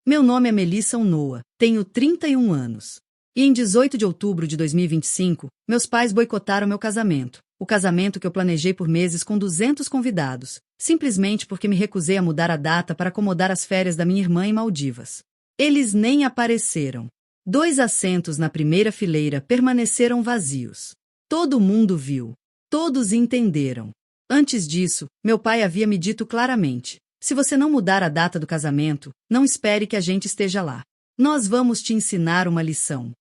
Meu nome é Melissa Unoa, tenho 31 anos. E em 18 de outubro de 2025, meus pais boicotaram meu casamento. O casamento que eu planejei por meses com 200 convidados, simplesmente porque me recusei a mudar a data para acomodar as férias da minha irmã em Maldivas. Eles nem apareceram. 2 assentos na primeira fileira permaneceram vazios. Todo mundo viu. Todos entenderam. Antes disso, meu pai havia me dito claramente: se você não mudar a data do casamento, não espere que a gente esteja lá. Nós vamos te ensinar uma lição.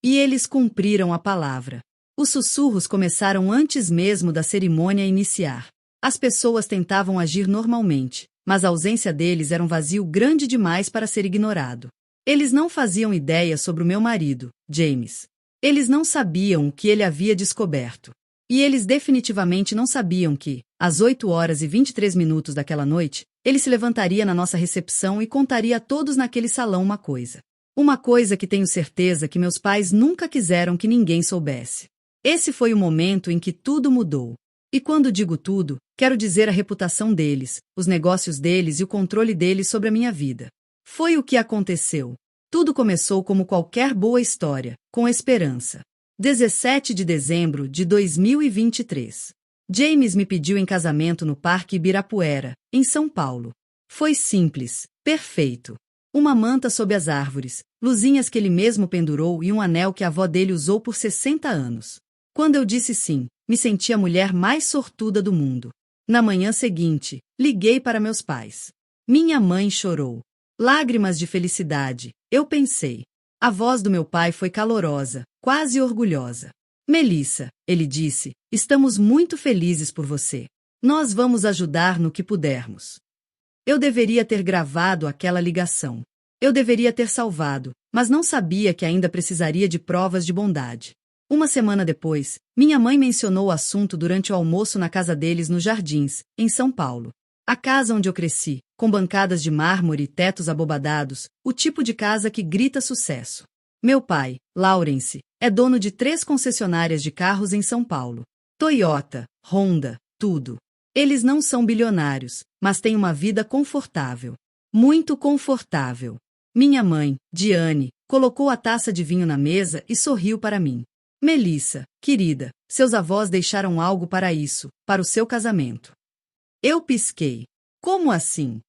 E eles cumpriram a palavra. Os sussurros começaram antes mesmo da cerimônia iniciar. As pessoas tentavam agir normalmente, mas a ausência deles era um vazio grande demais para ser ignorado. Eles não faziam ideia sobre o meu marido, James. Eles não sabiam o que ele havia descoberto. E eles definitivamente não sabiam que, às 8h23 daquela noite, ele se levantaria na nossa recepção e contaria a todos naquele salão uma coisa. Uma coisa que tenho certeza que meus pais nunca quiseram que ninguém soubesse. Esse foi o momento em que tudo mudou. E quando digo tudo, quero dizer a reputação deles, os negócios deles e o controle deles sobre a minha vida. Foi o que aconteceu. Tudo começou como qualquer boa história, com esperança. 17 de dezembro de 2023. James me pediu em casamento no Parque Ibirapuera, em São Paulo. Foi simples, perfeito. Uma manta sob as árvores, luzinhas que ele mesmo pendurou e um anel que a avó dele usou por 60 anos. Quando eu disse sim, me senti a mulher mais sortuda do mundo. Na manhã seguinte, liguei para meus pais. Minha mãe chorou. Lágrimas de felicidade, eu pensei. A voz do meu pai foi calorosa, quase orgulhosa. Melissa, ele disse, estamos muito felizes por você. Nós vamos ajudar no que pudermos. Eu deveria ter gravado aquela ligação. Eu deveria ter salvado, mas não sabia que ainda precisaria de provas de bondade. Uma semana depois, minha mãe mencionou o assunto durante o almoço na casa deles nos Jardins, em São Paulo. A casa onde eu cresci, com bancadas de mármore e tetos abobadados, o tipo de casa que grita sucesso. Meu pai, Lawrence, é dono de 3 concessionárias de carros em São Paulo. Toyota, Honda, tudo. Eles não são bilionários, mas têm uma vida confortável. Muito confortável. Minha mãe, Diane, colocou a taça de vinho na mesa e sorriu para mim. Melissa, querida, seus avós deixaram algo para isso, para o seu casamento. Eu pisquei. Como assim?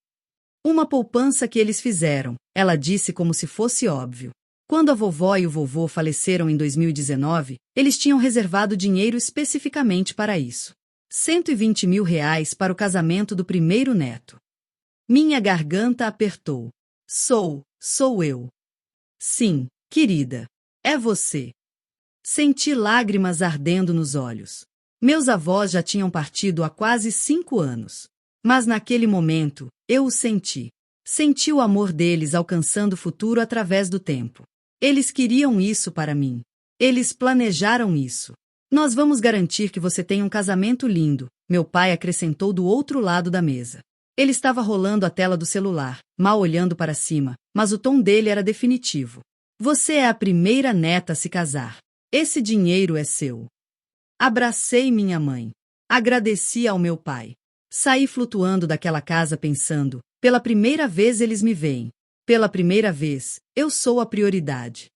Uma poupança que eles fizeram, ela disse como se fosse óbvio. Quando a vovó e o vovô faleceram em 2019, eles tinham reservado dinheiro especificamente para isso. R$ 120 mil para o casamento do primeiro neto. Minha garganta apertou. Sou eu. Sim, querida. É você. Senti lágrimas ardendo nos olhos. Meus avós já tinham partido há quase 5 anos. Mas naquele momento, eu o senti. Senti o amor deles alcançando o futuro através do tempo. Eles queriam isso para mim. Eles planejaram isso. Nós vamos garantir que você tenha um casamento lindo, meu pai acrescentou do outro lado da mesa. Ele estava rolando a tela do celular, mal olhando para cima, mas o tom dele era definitivo. Você é a primeira neta a se casar. Esse dinheiro é seu. Abracei minha mãe. Agradeci ao meu pai. Saí flutuando daquela casa pensando, pela primeira vez eles me veem. Pela primeira vez, eu sou a prioridade.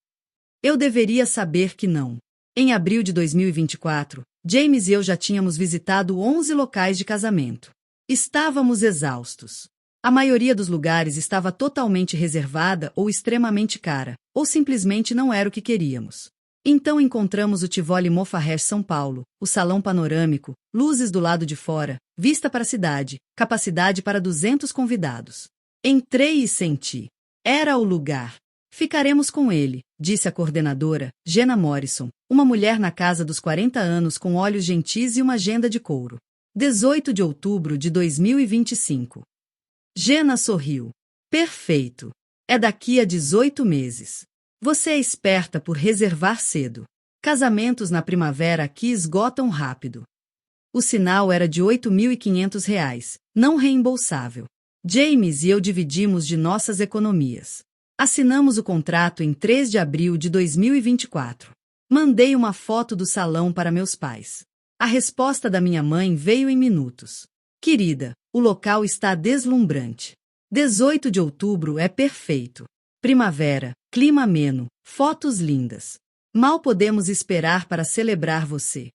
Eu deveria saber que não. Em abril de 2024, James e eu já tínhamos visitado 11 locais de casamento. Estávamos exaustos. A maioria dos lugares estava totalmente reservada ou extremamente cara, ou simplesmente não era o que queríamos. Então encontramos o Tivoli Mofarrés São Paulo, o salão panorâmico, luzes do lado de fora, vista para a cidade, capacidade para 200 convidados. Entrei e senti. Era o lugar. Ficaremos com ele, disse a coordenadora, Jenna Morrison, uma mulher na casa dos 40 anos com olhos gentis e uma agenda de couro. 18 de outubro de 2025. Jenna sorriu. Perfeito. É daqui a 18 meses. Você é esperta por reservar cedo. Casamentos na primavera aqui esgotam rápido. O sinal era de R$ 8.500, não reembolsável. James e eu dividimos de nossas economias. Assinamos o contrato em 3 de abril de 2024. Mandei uma foto do salão para meus pais. A resposta da minha mãe veio em minutos. Querida, o local está deslumbrante. 18 de outubro é perfeito. Primavera, clima ameno, fotos lindas. Mal podemos esperar para celebrar você.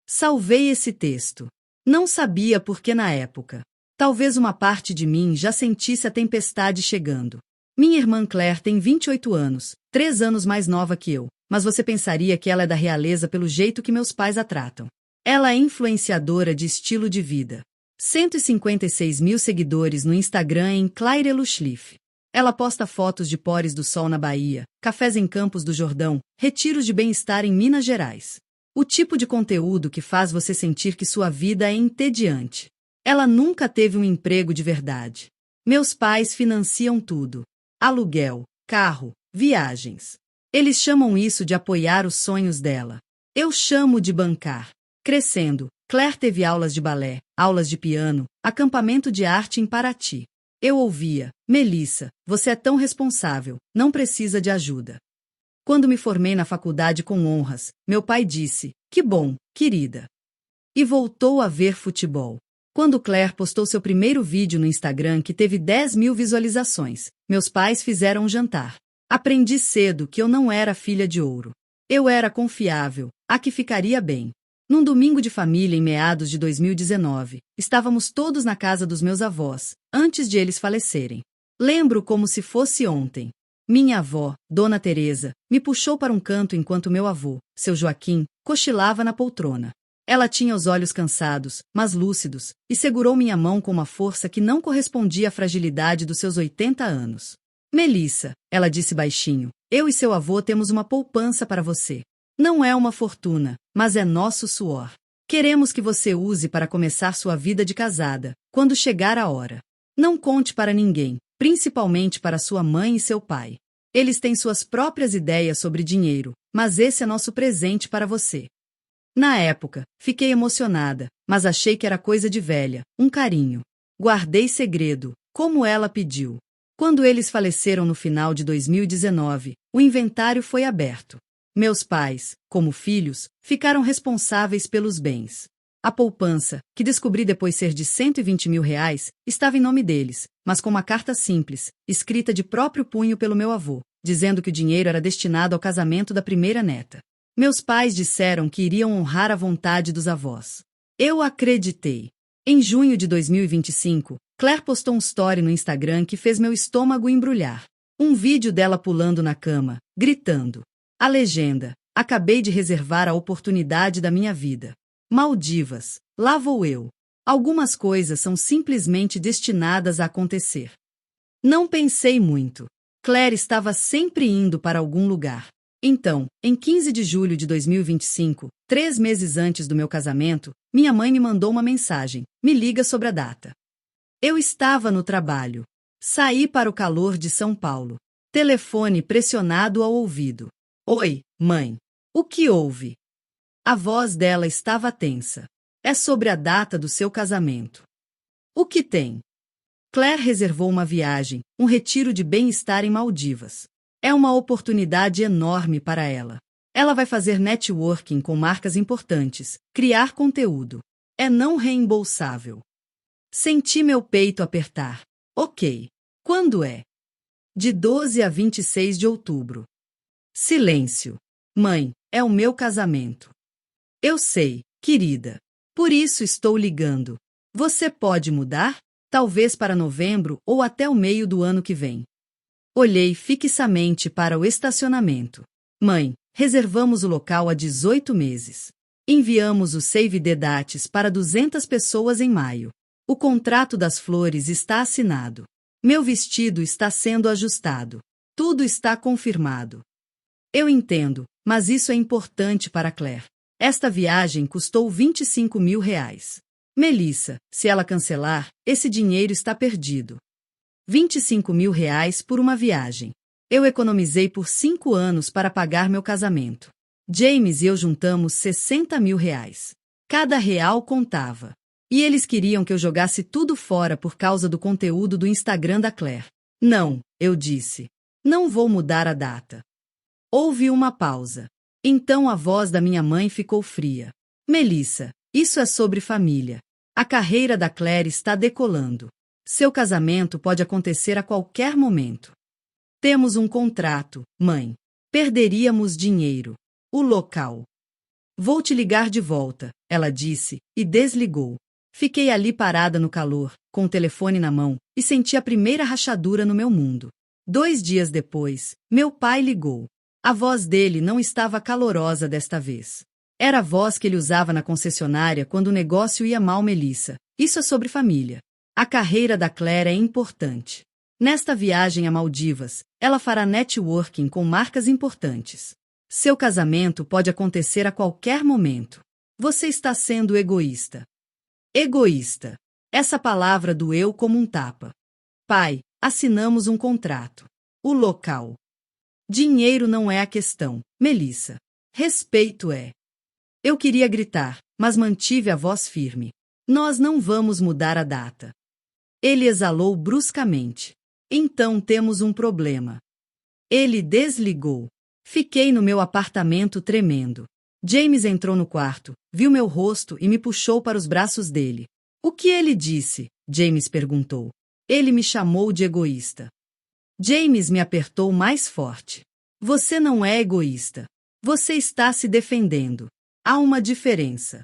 Salvei esse texto. Não sabia por que na época. Talvez uma parte de mim já sentisse a tempestade chegando. Minha irmã Claire tem 28 anos, 3 anos mais nova que eu, mas você pensaria que ela é da realeza pelo jeito que meus pais a tratam. Ela é influenciadora de estilo de vida. 156 mil seguidores no Instagram em Claire Luchliff. Ela posta fotos de pores do sol na Bahia, cafés em Campos do Jordão, retiros de bem-estar em Minas Gerais. O tipo de conteúdo que faz você sentir que sua vida é entediante. Ela nunca teve um emprego de verdade. Meus pais financiam tudo. Aluguel, carro, viagens. Eles chamam isso de apoiar os sonhos dela. Eu chamo de bancar. Crescendo, Claire teve aulas de balé, aulas de piano, acampamento de arte em Paraty. Eu ouvia: Melissa, você é tão responsável, não precisa de ajuda. Quando me formei na faculdade com honras, meu pai disse: que bom, querida. E voltou a ver futebol. Quando Claire postou seu primeiro vídeo no Instagram que teve 10 mil visualizações, meus pais fizeram um jantar. Aprendi cedo que eu não era filha de ouro. Eu era confiável, a que ficaria bem. Num domingo de família em meados de 2019, estávamos todos na casa dos meus avós, antes de eles falecerem. Lembro como se fosse ontem. Minha avó, Dona Teresa, me puxou para um canto enquanto meu avô, seu Joaquim, cochilava na poltrona. Ela tinha os olhos cansados, mas lúcidos, e segurou minha mão com uma força que não correspondia à fragilidade dos seus 80 anos. Melissa, ela disse baixinho, eu e seu avô temos uma poupança para você. Não é uma fortuna, mas é nosso suor. Queremos que você use para começar sua vida de casada, quando chegar a hora. Não conte para ninguém, principalmente para sua mãe e seu pai. Eles têm suas próprias ideias sobre dinheiro, mas esse é nosso presente para você. Na época, fiquei emocionada, mas achei que era coisa de velha, um carinho. Guardei segredo, como ela pediu. Quando eles faleceram no final de 2019, o inventário foi aberto. Meus pais, como filhos, ficaram responsáveis pelos bens. A poupança, que descobri depois ser de R$120 mil, estava em nome deles, mas com uma carta simples, escrita de próprio punho pelo meu avô, dizendo que o dinheiro era destinado ao casamento da primeira neta. Meus pais disseram que iriam honrar a vontade dos avós. Eu acreditei. Em junho de 2025, Claire postou um story no Instagram que fez meu estômago embrulhar. Um vídeo dela pulando na cama, gritando. A legenda: acabei de reservar a oportunidade da minha vida. Maldivas, lá vou eu. Algumas coisas são simplesmente destinadas a acontecer. Não pensei muito. Claire estava sempre indo para algum lugar. Então, em 15 de julho de 2025, 3 meses antes do meu casamento, minha mãe me mandou uma mensagem: me liga sobre a data. Eu estava no trabalho. Saí para o calor de São Paulo. Telefone pressionado ao ouvido. Oi, mãe. O que houve? A voz dela estava tensa. É sobre a data do seu casamento. O que tem? Claire reservou uma viagem, um retiro de bem-estar em Maldivas. É uma oportunidade enorme para ela. Ela vai fazer networking com marcas importantes, criar conteúdo. É não reembolsável. Senti meu peito apertar. Ok. Quando é? De 12 a 26 de outubro. Silêncio. Mãe, é o meu casamento. Eu sei, querida. Por isso estou ligando. Você pode mudar? Talvez para novembro ou até o meio do ano que vem. Olhei fixamente para o estacionamento. Mãe, reservamos o local há 18 meses. Enviamos o Save the Dates para 200 pessoas em maio. O contrato das flores está assinado. Meu vestido está sendo ajustado. Tudo está confirmado. Eu entendo, mas isso é importante para Claire. Esta viagem custou R$25 mil. Melissa, se ela cancelar, esse dinheiro está perdido. R$25 mil por uma viagem. Eu economizei por 5 anos para pagar meu casamento. James e eu juntamos R$60 mil. Cada real contava. E eles queriam que eu jogasse tudo fora por causa do conteúdo do Instagram da Claire. Não, eu disse. Não vou mudar a data. Houve uma pausa. Então a voz da minha mãe ficou fria. Melissa, isso é sobre família. A carreira da Claire está decolando. Seu casamento pode acontecer a qualquer momento. Temos um contrato, mãe. Perderíamos dinheiro. O local. Vou te ligar de volta, ela disse, e desligou. Fiquei ali parada no calor, com o telefone na mão, e senti a primeira rachadura no meu mundo. 2 dias depois, meu pai ligou. A voz dele não estava calorosa desta vez. Era a voz que ele usava na concessionária quando o negócio ia mal. Melissa, isso é sobre família. A carreira da Claire é importante. Nesta viagem a Maldivas, ela fará networking com marcas importantes. Seu casamento pode acontecer a qualquer momento. Você está sendo egoísta. Egoísta. Essa palavra doeu como um tapa. Pai, assinamos um contrato. O local. Dinheiro não é a questão, Melissa. Respeito é. Eu queria gritar, mas mantive a voz firme. Nós não vamos mudar a data. Ele exalou bruscamente. Então temos um problema. Ele desligou. Fiquei no meu apartamento tremendo. James entrou no quarto, viu meu rosto e me puxou para os braços dele. O que ele disse? James perguntou. Ele me chamou de egoísta. James me apertou mais forte. Você não é egoísta. Você está se defendendo. Há uma diferença.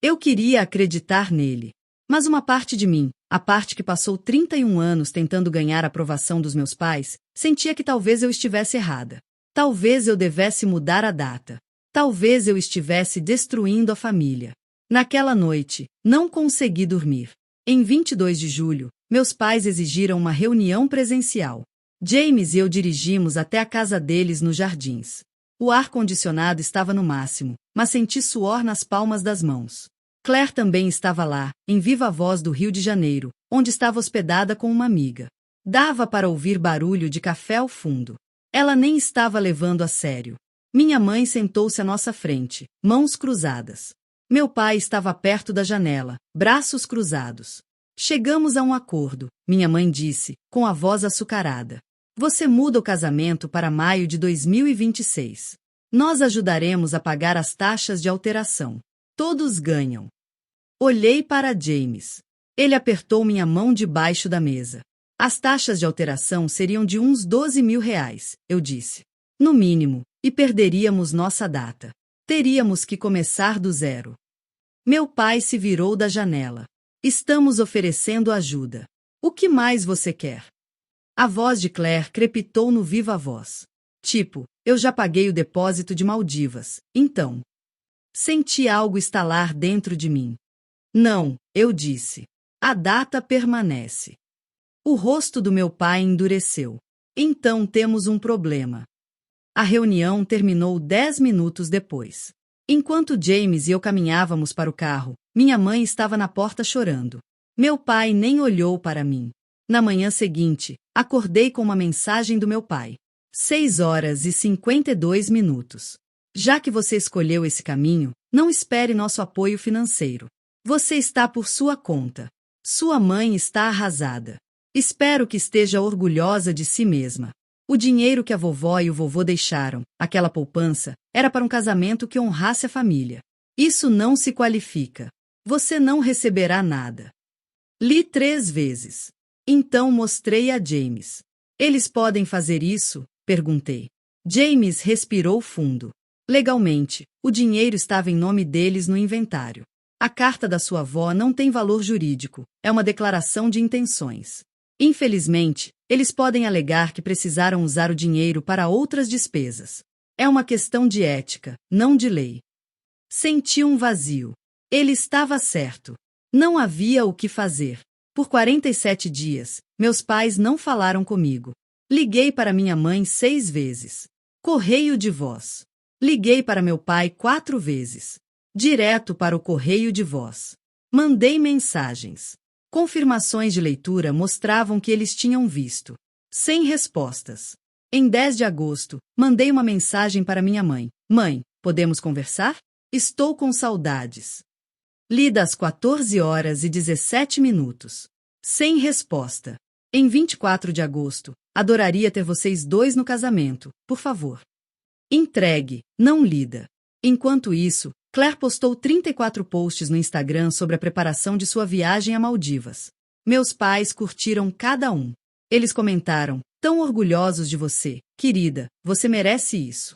Eu queria acreditar nele. Mas uma parte de mim, a parte que passou 31 anos tentando ganhar a aprovação dos meus pais, sentia que talvez eu estivesse errada. Talvez eu devesse mudar a data. Talvez eu estivesse destruindo a família. Naquela noite, não consegui dormir. Em 22 de julho, meus pais exigiram uma reunião presencial. James e eu dirigimos até a casa deles nos Jardins. O ar-condicionado estava no máximo, mas senti suor nas palmas das mãos. Claire também estava lá, em viva voz do Rio de Janeiro, onde estava hospedada com uma amiga. Dava para ouvir barulho de café ao fundo. Ela nem estava levando a sério. Minha mãe sentou-se à nossa frente, mãos cruzadas. Meu pai estava perto da janela, braços cruzados. Chegamos a um acordo, minha mãe disse, com a voz açucarada. Você muda o casamento para maio de 2026. Nós ajudaremos a pagar as taxas de alteração. Todos ganham. Olhei para James. Ele apertou minha mão debaixo da mesa. As taxas de alteração seriam de uns 12 mil reais, eu disse. No mínimo, e perderíamos nossa data. Teríamos que começar do zero. Meu pai se virou da janela. Estamos oferecendo ajuda. O que mais você quer? A voz de Claire crepitou no viva voz. Tipo, eu já paguei o depósito de Maldivas, então. Senti algo estalar dentro de mim. Não, eu disse. A data permanece. O rosto do meu pai endureceu. Então temos um problema. A reunião terminou 10 minutos depois. Enquanto James e eu caminhávamos para o carro, minha mãe estava na porta chorando. Meu pai nem olhou para mim. Na manhã seguinte, acordei com uma mensagem do meu pai. 6h52. Já que você escolheu esse caminho, não espere nosso apoio financeiro. Você está por sua conta. Sua mãe está arrasada. Espero que esteja orgulhosa de si mesma. O dinheiro que a vovó e o vovô deixaram, aquela poupança, era para um casamento que honrasse a família. Isso não se qualifica. Você não receberá nada. Li 3 vezes. Então mostrei a James. Eles podem fazer isso? Perguntei. James respirou fundo. Legalmente, o dinheiro estava em nome deles no inventário. A carta da sua avó não tem valor jurídico, é uma declaração de intenções. Infelizmente, eles podem alegar que precisaram usar o dinheiro para outras despesas. É uma questão de ética, não de lei. Senti um vazio. Ele estava certo. Não havia o que fazer. Por 47 dias, meus pais não falaram comigo. Liguei para minha mãe 6 vezes. Correio de voz. Liguei para meu pai 4 vezes. Direto para o correio de voz. Mandei mensagens. Confirmações de leitura mostravam que eles tinham visto. Sem respostas. Em 10 de agosto, mandei uma mensagem para minha mãe. Mãe, podemos conversar? Estou com saudades. Lida às 14h17. Sem resposta. Em 24 de agosto, adoraria ter vocês 2 no casamento, por favor. Entregue, não lida. Enquanto isso, Claire postou 34 posts no Instagram sobre a preparação de sua viagem a Maldivas. Meus pais curtiram cada um. Eles comentaram: tão orgulhosos de você, querida, você merece isso.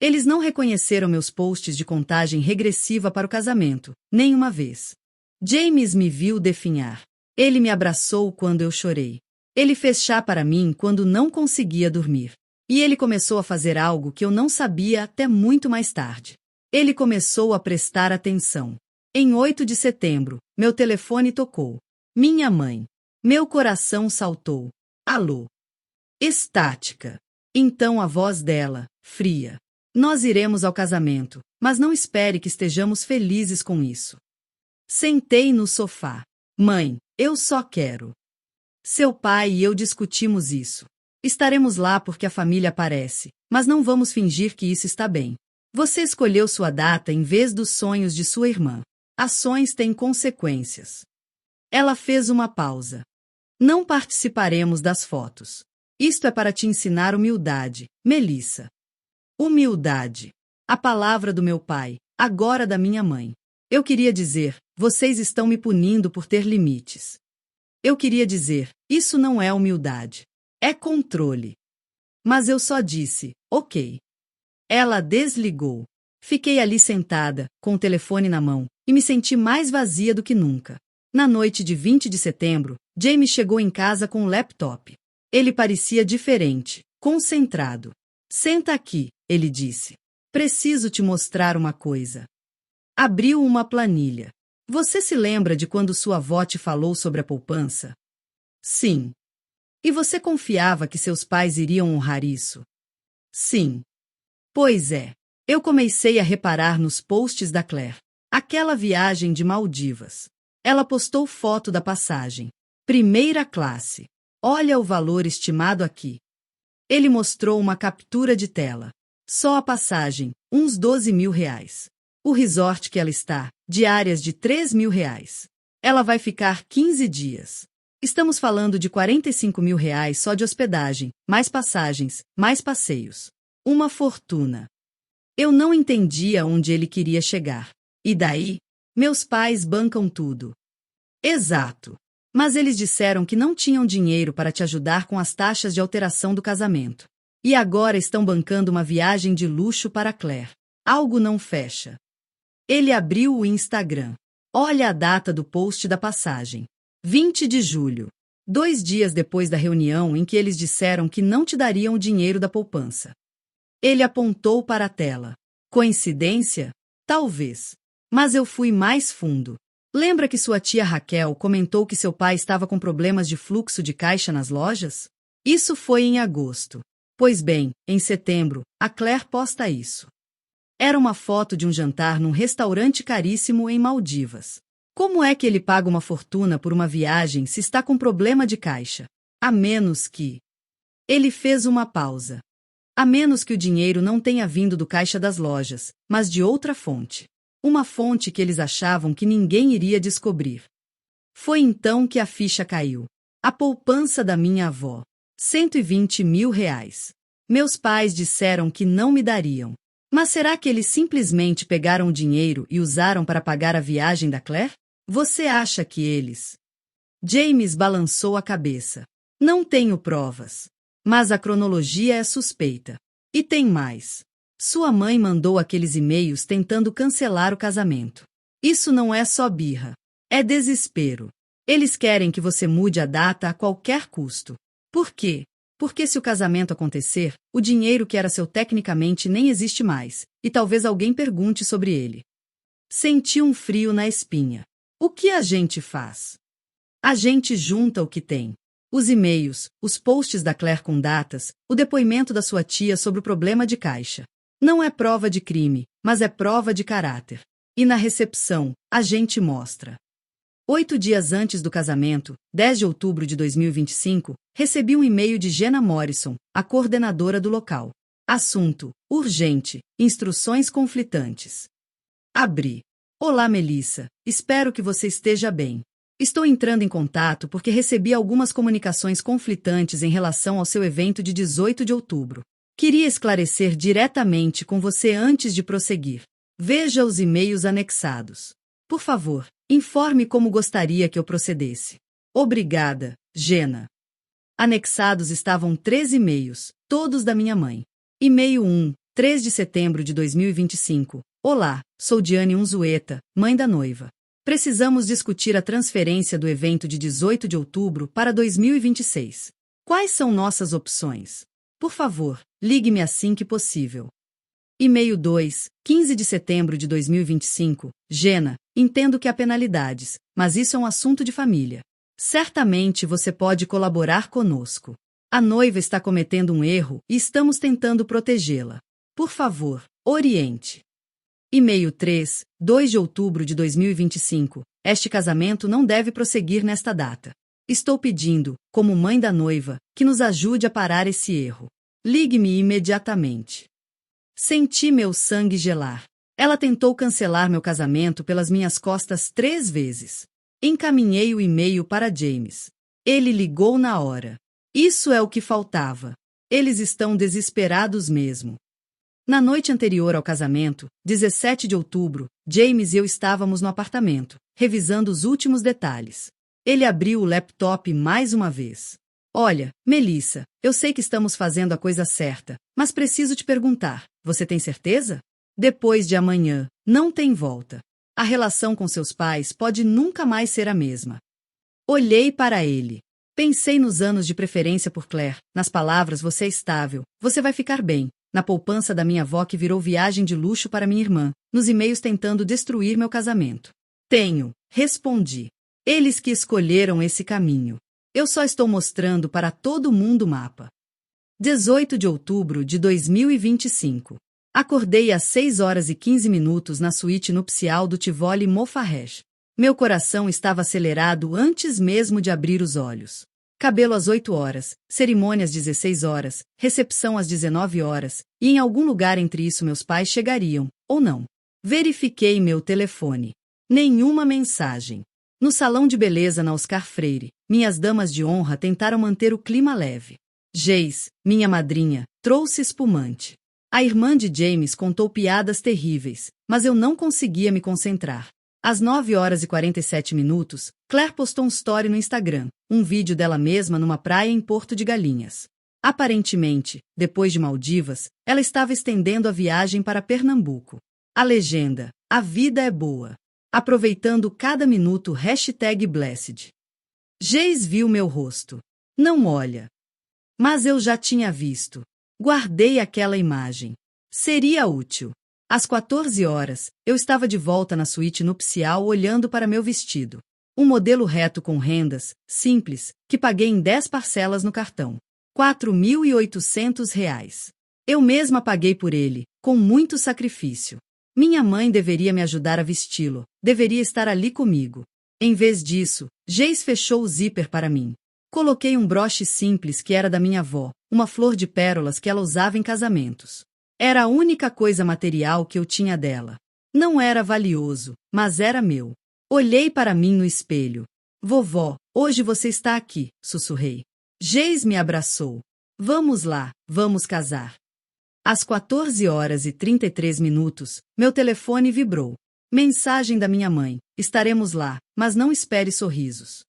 Eles não reconheceram meus posts de contagem regressiva para o casamento, nem uma vez. James me viu definhar. Ele me abraçou quando eu chorei. Ele fez chá para mim quando não conseguia dormir. E ele começou a fazer algo que eu não sabia até muito mais tarde. Ele começou a prestar atenção. Em 8 de setembro, meu telefone tocou. Minha mãe. Meu coração saltou. Alô. Estática. Então a voz dela, fria. Nós iremos ao casamento, mas não espere que estejamos felizes com isso. Sentei no sofá. Mãe, eu só quero. Seu pai e eu discutimos isso. Estaremos lá porque a família aparece, mas não vamos fingir que isso está bem. Você escolheu sua data em vez dos sonhos de sua irmã. Ações têm consequências. Ela fez uma pausa. Não participaremos das fotos. Isto é para te ensinar humildade, Melissa. Humildade. A palavra do meu pai, agora da minha mãe. Eu queria dizer, vocês estão me punindo por ter limites. Eu queria dizer, isso não é humildade. É controle. Mas eu só disse, ok. Ela desligou. Fiquei ali sentada, com o telefone na mão, e me senti mais vazia do que nunca. Na noite de 20 de setembro, James chegou em casa com o laptop. Ele parecia diferente, concentrado. Senta aqui, ele disse. Preciso te mostrar uma coisa. Abriu uma planilha. Você se lembra de quando sua avó te falou sobre a poupança? Sim. E você confiava que seus pais iriam honrar isso? Sim. Pois é. Eu comecei a reparar nos posts da Claire. Aquela viagem de Maldivas. Ela postou foto da passagem. Primeira classe. Olha o valor estimado aqui. Ele mostrou uma captura de tela. Só a passagem, uns 12 mil reais. O resort que ela está, diárias de 3 mil reais. Ela vai ficar 15 dias. Estamos falando de 45 mil reais só de hospedagem, mais passagens, mais passeios. Uma fortuna. Eu não entendia onde ele queria chegar. E daí? Meus pais bancam tudo. Exato. Mas eles disseram que não tinham dinheiro para te ajudar com as taxas de alteração do casamento. E agora estão bancando uma viagem de luxo para Claire. Algo não fecha. Ele abriu o Instagram. Olha a data do post da passagem. 20 de julho. 2 dias depois da reunião em que eles disseram que não te dariam o dinheiro da poupança. Ele apontou para a tela. Coincidência? Talvez. Mas eu fui mais fundo. Lembra que sua tia Raquel comentou que seu pai estava com problemas de fluxo de caixa nas lojas? Isso foi em agosto. Pois bem, em setembro, a Claire posta isso. Era uma foto de um jantar num restaurante caríssimo em Maldivas. Como é que ele paga uma fortuna por uma viagem se está com problema de caixa? A menos que... Ele fez uma pausa. A menos que o dinheiro não tenha vindo do caixa das lojas, mas de outra fonte. Uma fonte que eles achavam que ninguém iria descobrir. Foi então que a ficha caiu. A poupança da minha avó. 120 mil reais. Meus pais disseram que não me dariam. Mas será que eles simplesmente pegaram o dinheiro e usaram para pagar a viagem da Claire? Você acha que eles... James balançou a cabeça. Não tenho provas. Mas a cronologia é suspeita. E tem mais. Sua mãe mandou aqueles e-mails tentando cancelar o casamento. Isso não é só birra. É desespero. Eles querem que você mude a data a qualquer custo. Por quê? Porque se o casamento acontecer, o dinheiro que era seu tecnicamente nem existe mais, e talvez alguém pergunte sobre ele. Senti um frio na espinha. O que a gente faz? A gente junta o que tem. Os e-mails, os posts da Claire com datas, o depoimento da sua tia sobre o problema de caixa. Não é prova de crime, mas é prova de caráter. E na recepção, a gente mostra. 8 dias antes do casamento, 10 de outubro de 2025, recebi um e-mail de Jenna Morrison, a coordenadora do local. Assunto: urgente, instruções conflitantes. Abri. Olá, Melissa. Espero que você esteja bem. Estou entrando em contato porque recebi algumas comunicações conflitantes em relação ao seu evento de 18 de outubro. Queria esclarecer diretamente com você antes de prosseguir. Veja os e-mails anexados. Por favor, informe como gostaria que eu procedesse. Obrigada, Gena. Anexados estavam 3 e-mails, todos da minha mãe. E-mail 1, 3 de setembro de 2025. Olá, sou Diane Unzueta, mãe da noiva. Precisamos discutir a transferência do evento de 18 de outubro para 2026. Quais são nossas opções? Por favor, ligue-me assim que possível. E-mail 2, 15 de setembro de 2025. Gena, entendo que há penalidades, mas isso é um assunto de família. Certamente você pode colaborar conosco. A noiva está cometendo um erro e estamos tentando protegê-la. Por favor, oriente. E-mail 3, 2 de outubro de 2025. Este casamento não deve prosseguir nesta data. Estou pedindo, como mãe da noiva, que nos ajude a parar esse erro. Ligue-me imediatamente. Senti meu sangue gelar. Ela tentou cancelar meu casamento pelas minhas costas 3 vezes. Encaminhei o e-mail para James. Ele ligou na hora. Isso é o que faltava. Eles estão desesperados mesmo. Na noite anterior ao casamento, 17 de outubro, James e eu estávamos no apartamento, revisando os últimos detalhes. Ele abriu o laptop mais uma vez. Olha, Melissa, eu sei que estamos fazendo a coisa certa, mas preciso te perguntar, você tem certeza? Depois de amanhã, não tem volta. A relação com seus pais pode nunca mais ser a mesma. Olhei para ele. Pensei nos anos de preferência por Claire, nas palavras você é estável, você vai ficar bem, na poupança da minha avó que virou viagem de luxo para minha irmã, nos e-mails tentando destruir meu casamento. Tenho, respondi. Eles que escolheram esse caminho. Eu só estou mostrando para todo mundo o mapa. 18 de outubro de 2025. Acordei às 6 horas e 15 minutos na suíte nupcial do Tivoli Mofarrege. Meu coração estava acelerado antes mesmo de abrir os olhos. Cabelo às 8 horas, cerimônia às 16 horas, recepção às 19 horas, e em algum lugar entre isso meus pais chegariam, ou não. Verifiquei meu telefone. Nenhuma mensagem. No salão de beleza na Oscar Freire, minhas damas de honra tentaram manter o clima leve. Geis, minha madrinha, trouxe espumante. A irmã de James contou piadas terríveis, mas eu não conseguia me concentrar. Às 9 horas e 47 minutos, Claire postou um story no Instagram, um vídeo dela mesma numa praia em Porto de Galinhas. Aparentemente, depois de Maldivas, ela estava estendendo a viagem para Pernambuco. A legenda: a vida é boa. Aproveitando cada minuto #blessed. Geis viu meu rosto. Não olha. Mas eu já tinha visto. Guardei aquela imagem. Seria útil. Às 14 horas, eu estava de volta na suíte nupcial olhando para meu vestido. Um modelo reto com rendas, simples, que paguei em 10 parcelas no cartão. R$ 4.800. Eu mesma paguei por ele, com muito sacrifício. Minha mãe deveria me ajudar a vesti-lo, deveria estar ali comigo. Em vez disso, Geis fechou o zíper para mim. Coloquei um broche simples que era da minha avó, uma flor de pérolas que ela usava em casamentos. Era a única coisa material que eu tinha dela. Não era valioso, mas era meu. Olhei para mim no espelho. Vovó, hoje você está aqui, sussurrei. Geis me abraçou. Vamos lá, vamos casar. Às 14 horas e 33 minutos, meu telefone vibrou. Mensagem da minha mãe: estaremos lá, mas não espere sorrisos.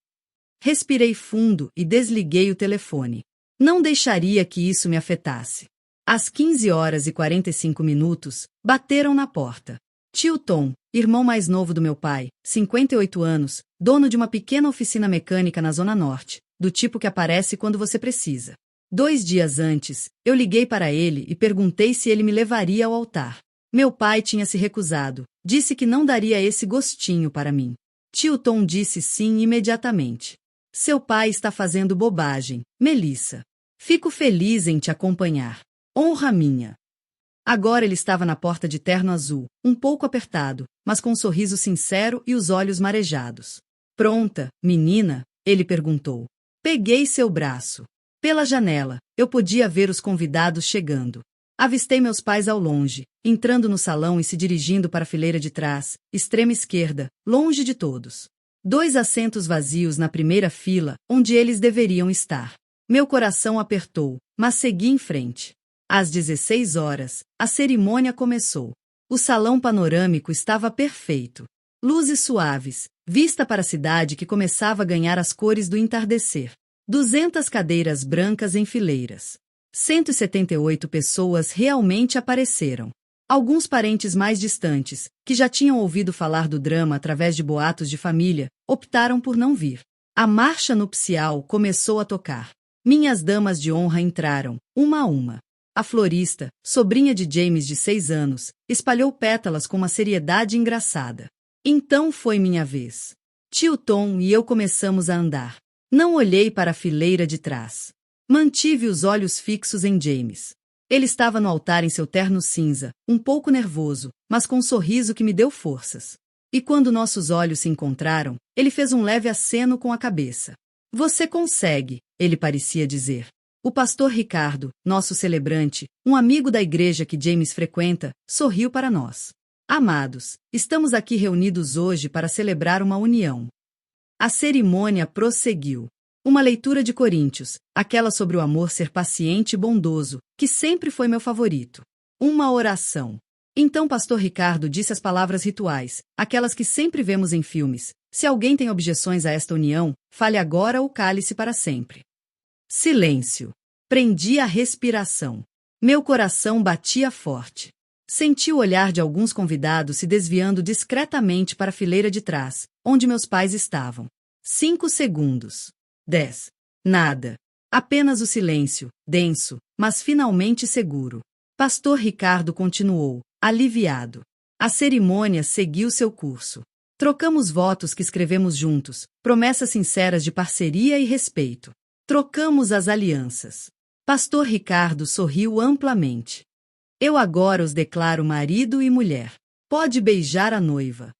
Respirei fundo e desliguei o telefone. Não deixaria que isso me afetasse. Às 15 horas e 45 minutos, bateram na porta. Tio Tom, irmão mais novo do meu pai, 58 anos, dono de uma pequena oficina mecânica na Zona Norte, do tipo que aparece quando você precisa. 2 dias antes, eu liguei para ele e perguntei se ele me levaria ao altar. Meu pai tinha se recusado, disse que não daria esse gostinho para mim. Tio Tom disse sim imediatamente. Seu pai está fazendo bobagem, Melissa. Fico feliz em te acompanhar. Honra minha. Agora ele estava na porta de terno azul, um pouco apertado, mas com um sorriso sincero e os olhos marejados. Pronta, menina? Ele perguntou. Peguei seu braço. Pela janela, eu podia ver os convidados chegando. Avistei meus pais ao longe, entrando no salão e se dirigindo para a fileira de trás, extrema esquerda, longe de todos. 2 assentos vazios na primeira fila, onde eles deveriam estar. Meu coração apertou, mas segui em frente. Às 16 horas, a cerimônia começou. O salão panorâmico estava perfeito. Luzes suaves, vista para a cidade que começava a ganhar as cores do entardecer. 200 cadeiras brancas em fileiras. 178 pessoas realmente apareceram. Alguns parentes mais distantes, que já tinham ouvido falar do drama através de boatos de família, optaram por não vir. A marcha nupcial começou a tocar. Minhas damas de honra entraram, uma a uma. A florista, sobrinha de James de 6 anos, espalhou pétalas com uma seriedade engraçada. Então foi minha vez. Tio Tom e eu começamos a andar. Não olhei para a fileira de trás. Mantive os olhos fixos em James. Ele estava no altar em seu terno cinza, um pouco nervoso, mas com um sorriso que me deu forças. E quando nossos olhos se encontraram, ele fez um leve aceno com a cabeça. Você consegue, ele parecia dizer. O pastor Ricardo, nosso celebrante, um amigo da igreja que James frequenta, sorriu para nós. Amados, estamos aqui reunidos hoje para celebrar uma união. A cerimônia prosseguiu. Uma leitura de Coríntios, aquela sobre o amor ser paciente e bondoso, que sempre foi meu favorito. Uma oração. Então pastor Ricardo disse as palavras rituais, aquelas que sempre vemos em filmes. Se alguém tem objeções a esta união, fale agora ou cale-se para sempre. Silêncio. Prendi a respiração. Meu coração batia forte. Senti o olhar de alguns convidados se desviando discretamente para a fileira de trás, onde meus pais estavam. 5 segundos. 10. Nada. Apenas o silêncio, denso, mas finalmente seguro. Pastor Ricardo continuou, aliviado. A cerimônia seguiu seu curso. Trocamos votos que escrevemos juntos, promessas sinceras de parceria e respeito. Trocamos as alianças. Pastor Ricardo sorriu amplamente. Eu agora os declaro marido e mulher. Pode beijar a noiva.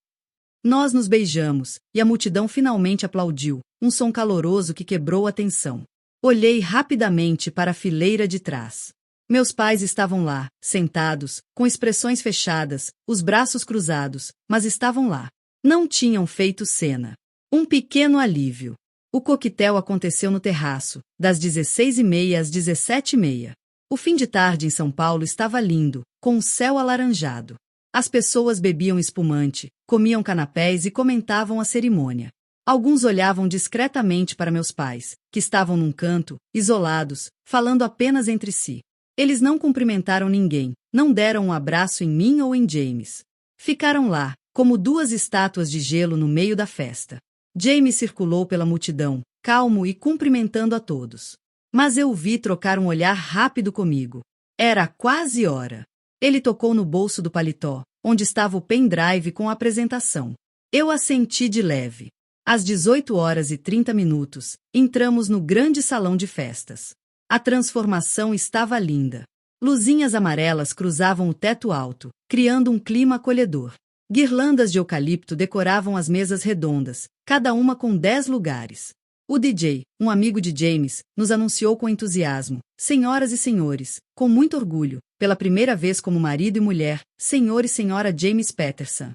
Nós nos beijamos, e a multidão finalmente aplaudiu, um som caloroso que quebrou a tensão. Olhei rapidamente para a fileira de trás. Meus pais estavam lá, sentados, com expressões fechadas, os braços cruzados, mas estavam lá. Não tinham feito cena. Um pequeno alívio. O coquetel aconteceu no terraço, das 16h30 às 17h30. O fim de tarde em São Paulo estava lindo, com o céu alaranjado. As pessoas bebiam espumante, comiam canapés e comentavam a cerimônia. Alguns olhavam discretamente para meus pais, que estavam num canto, isolados, falando apenas entre si. Eles não cumprimentaram ninguém, não deram um abraço em mim ou em James. Ficaram lá, como 2 estátuas de gelo no meio da festa. James circulou pela multidão, calmo e cumprimentando a todos. Mas eu o vi trocar um olhar rápido comigo. Era quase hora. Ele tocou no bolso do paletó, onde estava o pendrive com a apresentação. Eu assenti de leve. Às 18h30, entramos no grande salão de festas. A transformação estava linda. Luzinhas amarelas cruzavam o teto alto, criando um clima acolhedor. Guirlandas de eucalipto decoravam as mesas redondas, cada uma com 10 lugares. O DJ, um amigo de James, nos anunciou com entusiasmo: senhoras e senhores, com muito orgulho, pela primeira vez como marido e mulher, senhor e senhora James Patterson.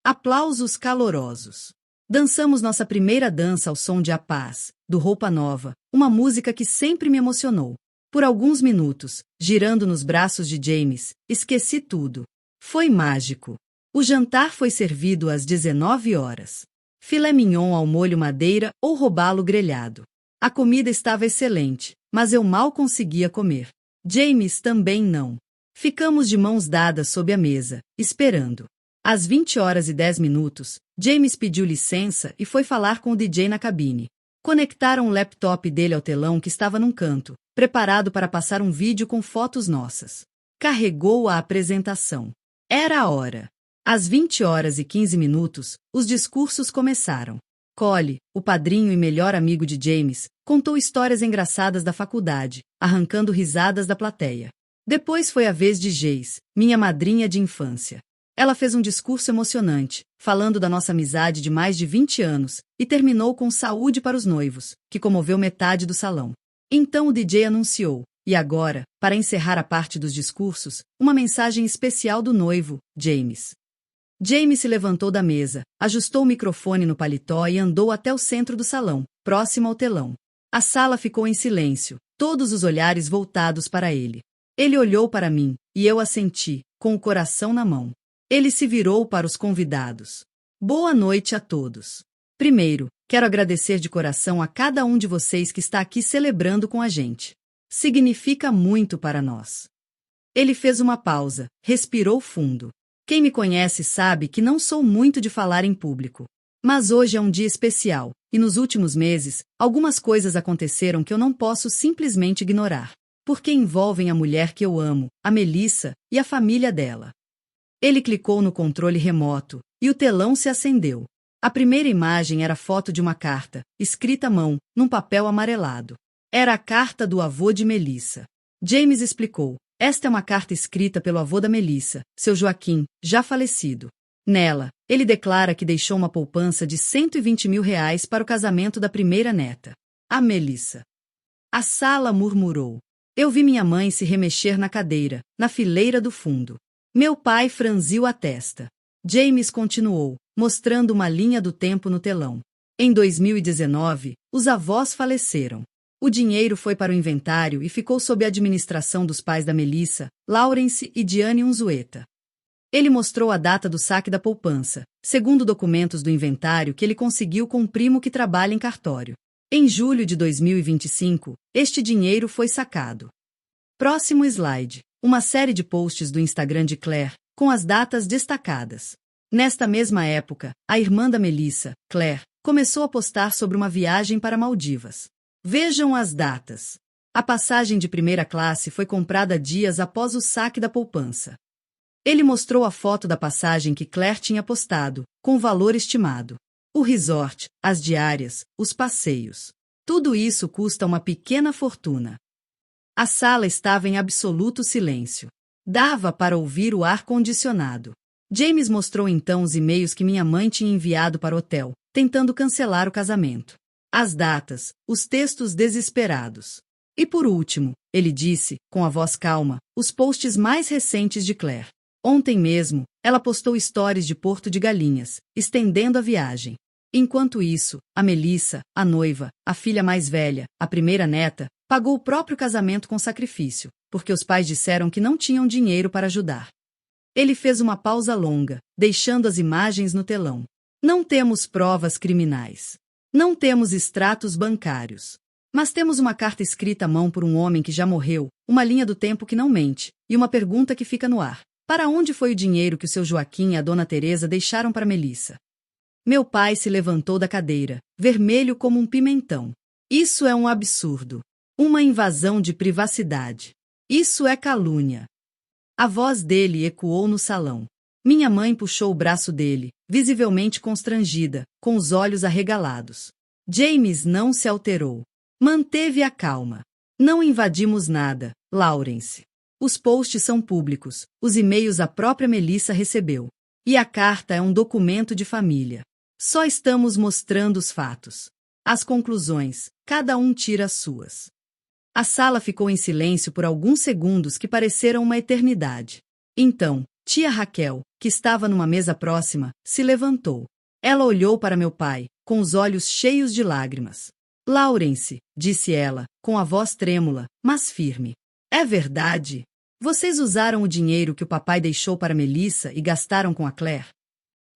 Aplausos calorosos. Dançamos nossa primeira dança ao som de A Paz, do Roupa Nova, uma música que sempre me emocionou. Por alguns minutos, girando nos braços de James, esqueci tudo. Foi mágico. O jantar foi servido às 19h. Filé mignon ao molho madeira ou robalo grelhado. A comida estava excelente, mas eu mal conseguia comer. James também não. Ficamos de mãos dadas sob a mesa, esperando. Às 20h10, James pediu licença e foi falar com o DJ na cabine. Conectaram o laptop dele ao telão que estava num canto, preparado para passar um vídeo com fotos nossas. Carregou a apresentação. Era a hora. Às 20h15, os discursos começaram. Cole, o padrinho e melhor amigo de James, contou histórias engraçadas da faculdade, arrancando risadas da plateia. Depois foi a vez de Geis, minha madrinha de infância. Ela fez um discurso emocionante, falando da nossa amizade de mais de 20 anos, e terminou com saúde para os noivos, que comoveu metade do salão. Então o DJ anunciou, e agora, para encerrar a parte dos discursos, uma mensagem especial do noivo, James. James se levantou da mesa, ajustou o microfone no paletó e andou até o centro do salão, próximo ao telão. A sala ficou em silêncio, todos os olhares voltados para ele. Ele olhou para mim, e eu assenti, com o coração na mão. Ele se virou para os convidados. Boa noite a todos. Primeiro, quero agradecer de coração a cada um de vocês que está aqui celebrando com a gente. Significa muito para nós. Ele fez uma pausa, respirou fundo. Quem me conhece sabe que não sou muito de falar em público. Mas hoje é um dia especial, e nos últimos meses, algumas coisas aconteceram que eu não posso simplesmente ignorar, porque envolvem a mulher que eu amo, a Melissa, e a família dela. Ele clicou no controle remoto, e o telão se acendeu. A primeira imagem era a foto de uma carta, escrita à mão, num papel amarelado. Era a carta do avô de Melissa. James explicou. Esta é uma carta escrita pelo avô da Melissa, seu Joaquim, já falecido. Nela, ele declara que deixou uma poupança de R$120 mil para o casamento da primeira neta, a Melissa. A sala murmurou. Eu vi minha mãe se remexer na cadeira, na fileira do fundo. Meu pai franziu a testa. James continuou, mostrando uma linha do tempo no telão. Em 2019, os avós faleceram. O dinheiro foi para o inventário e ficou sob a administração dos pais da Melissa, Lawrence e Diane Unzueta. Ele mostrou a data do saque da poupança, segundo documentos do inventário que ele conseguiu com um primo que trabalha em cartório. Em julho de 2025, este dinheiro foi sacado. Próximo slide. Uma série de posts do Instagram de Claire, com as datas destacadas. Nesta mesma época, a irmã da Melissa, Claire, começou a postar sobre uma viagem para Maldivas. Vejam as datas. A passagem de primeira classe foi comprada dias após o saque da poupança. Ele mostrou a foto da passagem que Claire tinha postado, com o valor estimado. O resort, as diárias, os passeios. Tudo isso custa uma pequena fortuna. A sala estava em absoluto silêncio. Dava para ouvir o ar-condicionado. James mostrou então os e-mails que minha mãe tinha enviado para o hotel, tentando cancelar o casamento. As datas, os textos desesperados. E por último, ele disse, com a voz calma, os posts mais recentes de Claire. Ontem mesmo, ela postou stories de Porto de Galinhas, estendendo a viagem. Enquanto isso, a Melissa, a noiva, a filha mais velha, a primeira neta, pagou o próprio casamento com sacrifício, porque os pais disseram que não tinham dinheiro para ajudar. Ele fez uma pausa longa, deixando as imagens no telão. Não temos provas criminais. Não temos extratos bancários. Mas temos uma carta escrita à mão por um homem que já morreu, uma linha do tempo que não mente, e uma pergunta que fica no ar. Para onde foi o dinheiro que o seu Joaquim e a dona Teresa deixaram para Melissa? Meu pai se levantou da cadeira, vermelho como um pimentão. Isso é um absurdo. Uma invasão de privacidade. Isso é calúnia. A voz dele ecoou no salão. Minha mãe puxou o braço dele, visivelmente constrangida, com os olhos arregalados. James não se alterou. Manteve a calma. Não invadimos nada, Lawrence. Os posts são públicos, os e-mails a própria Melissa recebeu. E a carta é um documento de família. Só estamos mostrando os fatos. As conclusões, cada um tira as suas. A sala ficou em silêncio por alguns segundos que pareceram uma eternidade. Então, tia Raquel, que estava numa mesa próxima, se levantou. Ela olhou para meu pai, com os olhos cheios de lágrimas. Lawrence, disse ela, com a voz trêmula, mas firme. É verdade? Vocês usaram o dinheiro que o papai deixou para Melissa e gastaram com a Claire?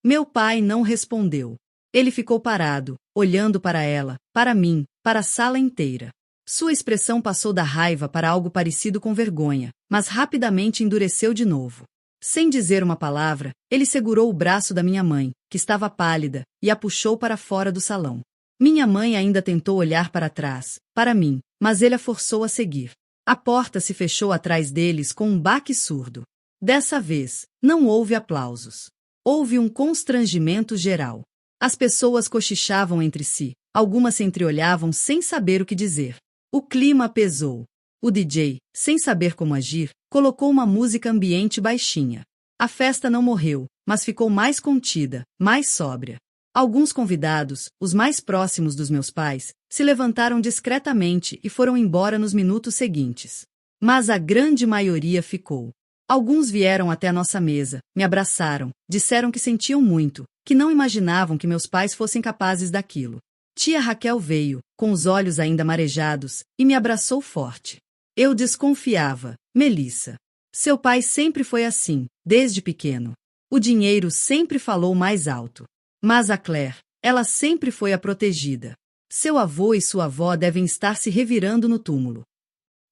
Meu pai não respondeu. Ele ficou parado, olhando para ela, para mim, para a sala inteira. Sua expressão passou da raiva para algo parecido com vergonha, mas rapidamente endureceu de novo. Sem dizer uma palavra, ele segurou o braço da minha mãe, que estava pálida, e a puxou para fora do salão. Minha mãe ainda tentou olhar para trás, para mim, mas ele a forçou a seguir. A porta se fechou atrás deles com um baque surdo. Dessa vez, não houve aplausos. Houve um constrangimento geral. As pessoas cochichavam entre si, algumas se entreolhavam sem saber o que dizer. O clima pesou. O DJ, sem saber como agir, colocou uma música ambiente baixinha. A festa não morreu, mas ficou mais contida, mais sóbria. Alguns convidados, os mais próximos dos meus pais, se levantaram discretamente e foram embora nos minutos seguintes. Mas a grande maioria ficou. Alguns vieram até a nossa mesa, me abraçaram, disseram que sentiam muito, que não imaginavam que meus pais fossem capazes daquilo. Tia Raquel veio, com os olhos ainda marejados, e me abraçou forte. Eu desconfiava, Melissa. Seu pai sempre foi assim, desde pequeno. O dinheiro sempre falou mais alto. Mas a Claire, ela sempre foi a protegida. Seu avô e sua avó devem estar se revirando no túmulo.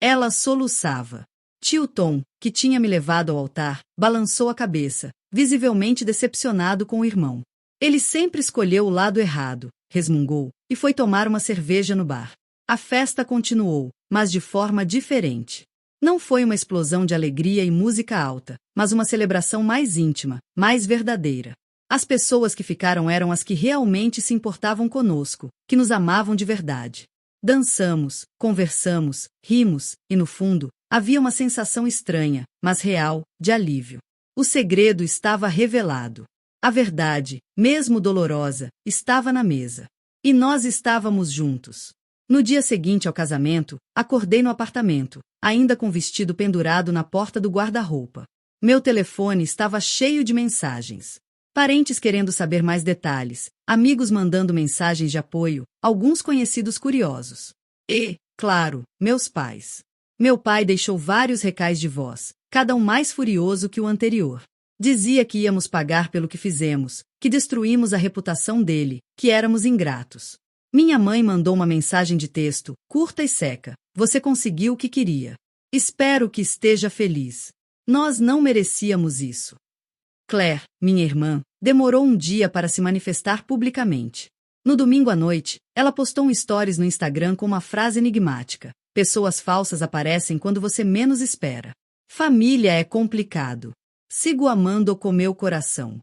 Ela soluçava. Tio Tom, que tinha me levado ao altar, balançou a cabeça, visivelmente decepcionado com o irmão. Ele sempre escolheu o lado errado, resmungou, e foi tomar uma cerveja no bar. A festa continuou, mas de forma diferente. Não foi uma explosão de alegria e música alta, mas uma celebração mais íntima, mais verdadeira. As pessoas que ficaram eram as que realmente se importavam conosco, que nos amavam de verdade. Dançamos, conversamos, rimos, e no fundo, havia uma sensação estranha, mas real, de alívio. O segredo estava revelado. A verdade, mesmo dolorosa, estava na mesa. E nós estávamos juntos. No dia seguinte ao casamento, acordei no apartamento, ainda com o vestido pendurado na porta do guarda-roupa. Meu telefone estava cheio de mensagens. Parentes querendo saber mais detalhes, amigos mandando mensagens de apoio, alguns conhecidos curiosos. E, claro, meus pais. Meu pai deixou vários recais de voz, cada um mais furioso que o anterior. Dizia que íamos pagar pelo que fizemos, que destruímos a reputação dele, que éramos ingratos. Minha mãe mandou uma mensagem de texto, curta e seca. Você conseguiu o que queria. Espero que esteja feliz. Nós não merecíamos isso. Claire, minha irmã, demorou um dia para se manifestar publicamente. No domingo à noite, ela postou um stories no Instagram com uma frase enigmática. Pessoas falsas aparecem quando você menos espera. Família é complicado. Sigo amando com meu coração.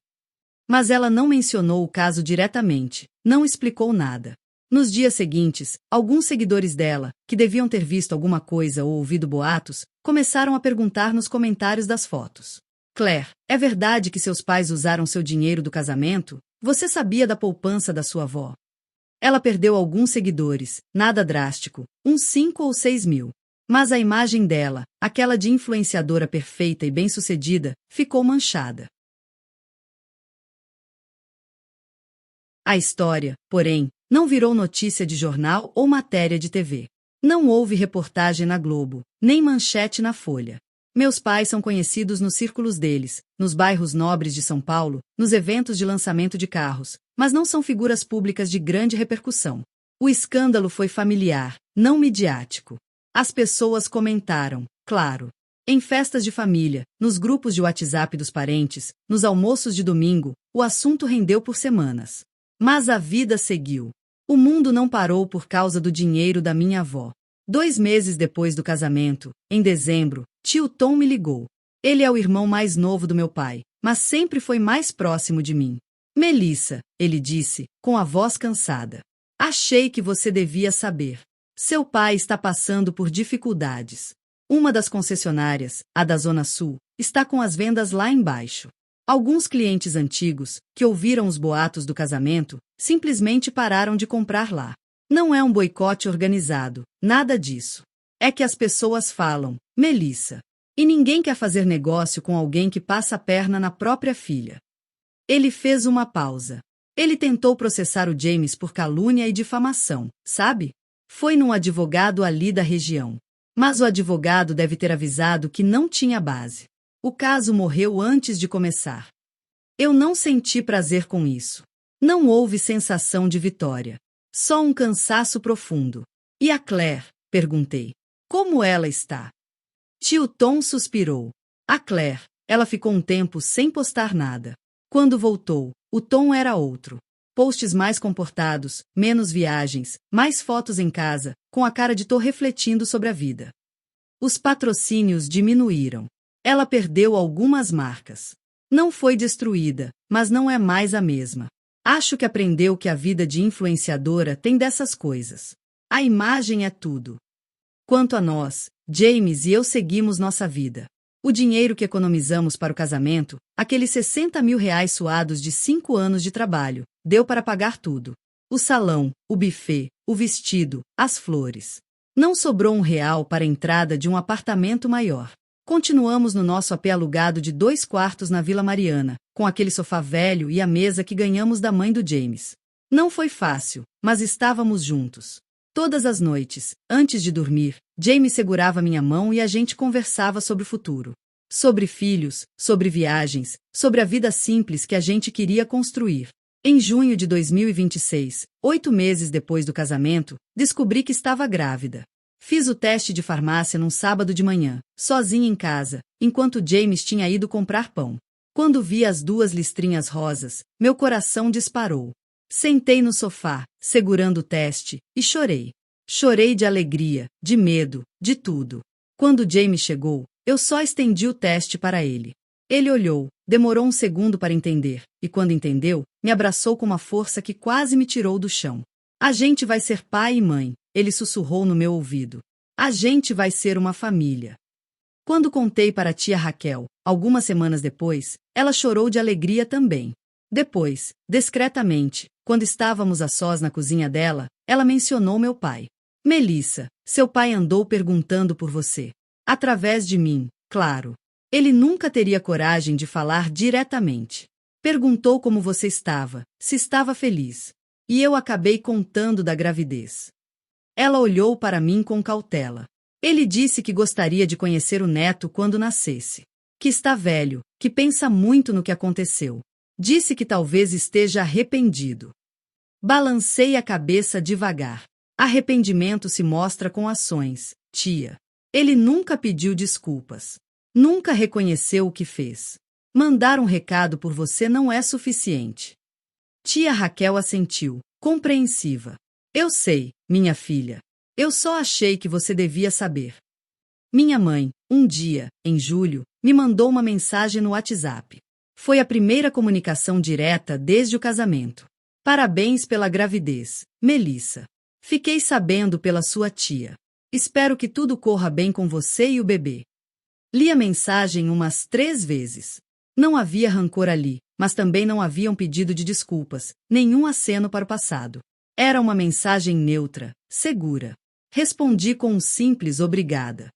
Mas ela não mencionou o caso diretamente, não explicou nada. Nos dias seguintes, alguns seguidores dela, que deviam ter visto alguma coisa ou ouvido boatos, começaram a perguntar nos comentários das fotos. Claire, é verdade que seus pais usaram seu dinheiro do casamento? Você sabia da poupança da sua avó? Ela perdeu alguns seguidores, nada drástico, uns 5 ou 6 mil. Mas a imagem dela, aquela de influenciadora perfeita e bem-sucedida, ficou manchada. A história, porém, não virou notícia de jornal ou matéria de TV. Não houve reportagem na Globo, nem manchete na Folha. Meus pais são conhecidos nos círculos deles, nos bairros nobres de São Paulo, nos eventos de lançamento de carros, mas não são figuras públicas de grande repercussão. O escândalo foi familiar, não midiático. As pessoas comentaram, claro. Em festas de família, nos grupos de WhatsApp dos parentes, nos almoços de domingo, o assunto rendeu por semanas. Mas a vida seguiu. O mundo não parou por causa do dinheiro da minha avó. 2 meses depois do casamento, em dezembro, tio Tom me ligou. Ele é o irmão mais novo do meu pai, mas sempre foi mais próximo de mim. Melissa, ele disse, com a voz cansada. Achei que você devia saber. Seu pai está passando por dificuldades. Uma das concessionárias, a da Zona Sul, está com as vendas lá embaixo. Alguns clientes antigos, que ouviram os boatos do casamento, simplesmente pararam de comprar lá. Não é um boicote organizado, nada disso. É que as pessoas falam, Melissa. E ninguém quer fazer negócio com alguém que passa a perna na própria filha. Ele fez uma pausa. Ele tentou processar o James por calúnia e difamação, sabe? Foi num advogado ali da região. Mas o advogado deve ter avisado que não tinha base. O caso morreu antes de começar. Eu não senti prazer com isso. Não houve sensação de vitória. Só um cansaço profundo. E a Claire? Perguntei. Como ela está? Tio Tom suspirou. A Claire, ela ficou um tempo sem postar nada. Quando voltou, o tom era outro. Posts mais comportados, menos viagens, mais fotos em casa, com a cara de tô refletindo sobre a vida. Os patrocínios diminuíram. Ela perdeu algumas marcas. Não foi destruída, mas não é mais a mesma. Acho que aprendeu que a vida de influenciadora tem dessas coisas. A imagem é tudo. Quanto a nós, James e eu seguimos nossa vida. O dinheiro que economizamos para o casamento, aqueles 60 mil reais suados de 5 anos de trabalho, deu para pagar tudo. O salão, o buffet, o vestido, as flores. Não sobrou R$1 para a entrada de um apartamento maior. Continuamos no nosso AP alugado de 2 quartos na Vila Mariana, com aquele sofá velho e a mesa que ganhamos da mãe do James. Não foi fácil, mas estávamos juntos. Todas as noites, antes de dormir, James segurava minha mão e a gente conversava sobre o futuro. Sobre filhos, sobre viagens, sobre a vida simples que a gente queria construir. Em junho de 2026, 8 meses depois do casamento, descobri que estava grávida. Fiz o teste de farmácia num sábado de manhã, sozinha em casa, enquanto James tinha ido comprar pão. Quando vi as 2 listrinhas rosas, meu coração disparou. Sentei no sofá, segurando o teste, e chorei. Chorei de alegria, de medo, de tudo. Quando James chegou, eu só estendi o teste para ele. Ele olhou, demorou um segundo para entender, e quando entendeu, me abraçou com uma força que quase me tirou do chão. A gente vai ser pai e mãe, ele sussurrou no meu ouvido. A gente vai ser uma família. Quando contei para a tia Raquel, algumas semanas depois, ela chorou de alegria também. Depois, discretamente, quando estávamos a sós na cozinha dela, ela mencionou meu pai. Melissa, seu pai andou perguntando por você. Através de mim, claro. Ele nunca teria coragem de falar diretamente. Perguntou como você estava, se estava feliz. E eu acabei contando da gravidez. Ela olhou para mim com cautela. Ele disse que gostaria de conhecer o neto quando nascesse. Que está velho, que pensa muito no que aconteceu. Disse que talvez esteja arrependido. Balancei a cabeça devagar. Arrependimento se mostra com ações, tia. Ele nunca pediu desculpas. Nunca reconheceu o que fez. Mandar um recado por você não é suficiente. Tia Raquel assentiu, compreensiva. Eu sei, minha filha. Eu só achei que você devia saber. Minha mãe, um dia, em julho, me mandou uma mensagem no WhatsApp. Foi a primeira comunicação direta desde o casamento. Parabéns pela gravidez, Melissa. Fiquei sabendo pela sua tia. Espero que tudo corra bem com você e o bebê. Li a mensagem umas 3 vezes. Não havia rancor ali, mas também não havia um pedido de desculpas, nenhum aceno para o passado. Era uma mensagem neutra, segura. Respondi com um simples obrigada.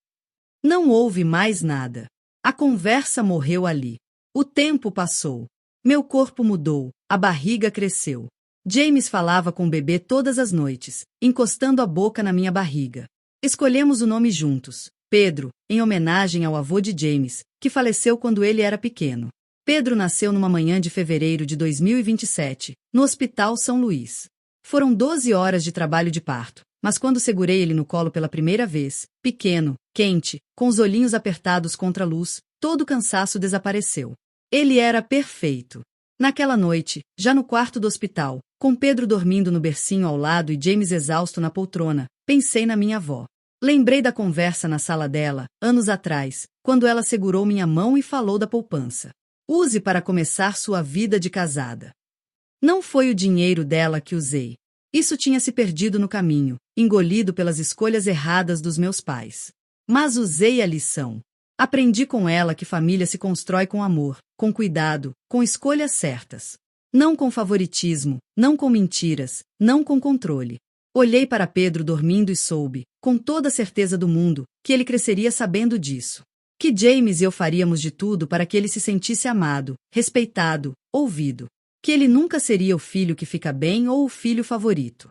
Não houve mais nada. A conversa morreu ali. O tempo passou. Meu corpo mudou, a barriga cresceu. James falava com o bebê todas as noites, encostando a boca na minha barriga. Escolhemos o nome juntos. Pedro, em homenagem ao avô de James, que faleceu quando ele era pequeno. Pedro nasceu numa manhã de fevereiro de 2027, no Hospital São Luís. Foram 12 horas de trabalho de parto, mas quando segurei ele no colo pela primeira vez, pequeno, quente, com os olhinhos apertados contra a luz, todo o cansaço desapareceu. Ele era perfeito. Naquela noite, já no quarto do hospital, com Pedro dormindo no bercinho ao lado e James exausto na poltrona, pensei na minha avó. Lembrei da conversa na sala dela, anos atrás, quando ela segurou minha mão e falou da poupança. Use para começar sua vida de casada. Não foi o dinheiro dela que usei. Isso tinha se perdido no caminho, engolido pelas escolhas erradas dos meus pais. Mas usei a lição. Aprendi com ela que família se constrói com amor, com cuidado, com escolhas certas. Não com favoritismo, não com mentiras, não com controle. Olhei para Pedro dormindo e soube, com toda a certeza do mundo, que ele cresceria sabendo disso. Que James e eu faríamos de tudo para que ele se sentisse amado, respeitado, ouvido. Que ele nunca seria o filho que fica bem ou o filho favorito.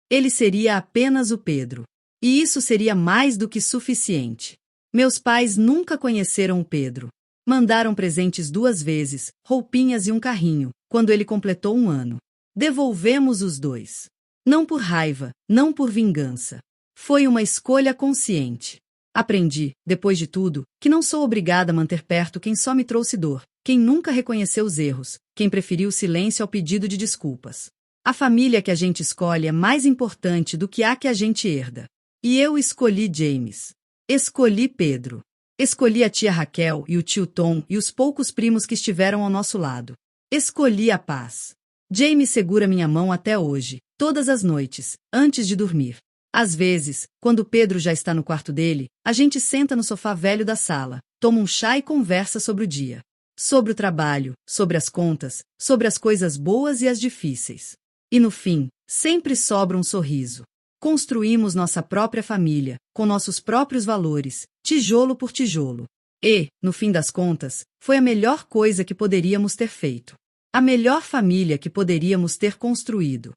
Ele seria apenas o Pedro. E isso seria mais do que suficiente. Meus pais nunca conheceram o Pedro. Mandaram presentes 2 vezes, roupinhas e um carrinho, quando ele completou 1 ano. Devolvemos os 2. Não por raiva, não por vingança. Foi uma escolha consciente. Aprendi, depois de tudo, que não sou obrigada a manter perto quem só me trouxe dor, quem nunca reconheceu os erros, quem preferiu o silêncio ao pedido de desculpas. A família que a gente escolhe é mais importante do que a que a gente herda. E eu escolhi James. Escolhi Pedro. Escolhi a tia Raquel e o tio Tom e os poucos primos que estiveram ao nosso lado. Escolhi a paz. James segura minha mão até hoje, todas as noites, antes de dormir. Às vezes, quando Pedro já está no quarto dele, a gente senta no sofá velho da sala, toma um chá e conversa sobre o dia. Sobre o trabalho, sobre as contas, sobre as coisas boas e as difíceis. E no fim, sempre sobra um sorriso. Construímos nossa própria família, com nossos próprios valores, tijolo por tijolo. E, no fim das contas, foi a melhor coisa que poderíamos ter feito. A melhor família que poderíamos ter construído.